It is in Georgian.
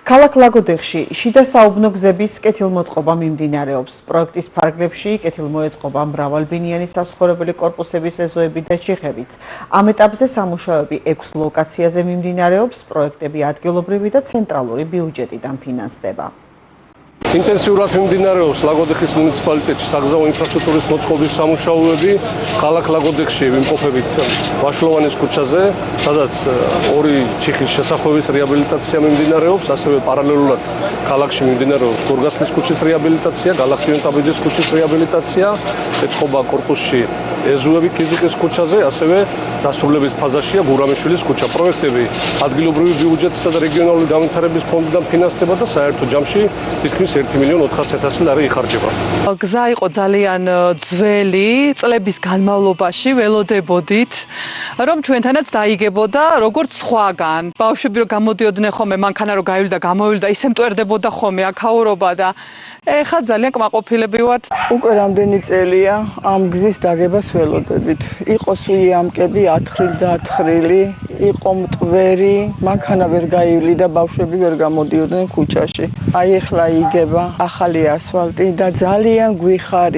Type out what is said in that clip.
ქალაქ ლაგოდეხში შიდა საუბნო გზების კეთილმოწყობა მიმდინარეობს. პროექტის ფარგლებში კეთილმოეწყობა მრავალბინიანი საცხოვრებელი კორპუსების ეზოები და ჩიხებიც. ამ ეტაპზე სამუშაოები 6 ლოკაციაზე მიმდინარეობს. პროექტები ადგილობრივი და ცენტრალური ბიუჯეტიდან ფინანსდება. ინტენსიურად მიმდინარეობს ლაგოდეხის მუნიციპალიტეტში საგზაო ინფრასტრუქტურის მოწყობის სამუშაოები. ქალაქ ლაგოდეხში ვიმყოფებით ვაშლოვანის ქუჩაზე, სადაც ორი ჩიხის შესახვევის რეაბილიტაცია მიმდინარეობს, ასევე პარალელურად ქალაქში მიმდინარეობს გორგასლის ქუჩის რეაბილიტაცია, გალახტიონ ტაბიძის ქუჩის რეაბილიტაცია, ეთყობა კორპუსში ეზოები კიზიკის ქუჩაზე, ასევე დასრულების ფაზაშია გურამიშვილის ქუჩა. პროექტები ადგილობრივი ბიუჯეტისა და რეგიონალური განვითარების ფონდიდან ფინანსდება და საერთო ჯამში თითქმის 1.400.000 ლარი იხარჯება. გზა იყო ძალიან ძველი, წლების განმავლობაში ველოდებოდით, რომ ჩვენთანაც დაიგებოდა როგორც სხვაგან. ბავშვები რომ გამოდიოდნენ ხოლმე, მანქანა რომ გაივლიდა, გამოვიდა, ისე მტვერდებოდა ხოლმე აქაურობა და ეხლა ძალიან კმაყოფილები ვართ. უკვე რამდენი წელია ამ გზის დაგებას ველოდებით. იყო სული ამკები ათხრილი და ათხრილი, იყო მტვერი, მანქანა ვერ გაივლიდა, ბავშვები ვერ გამოდიოდნენ ქუჩაში. აი ეხლა იგება ახალი ასფალტი და ძალიან გვიხარია.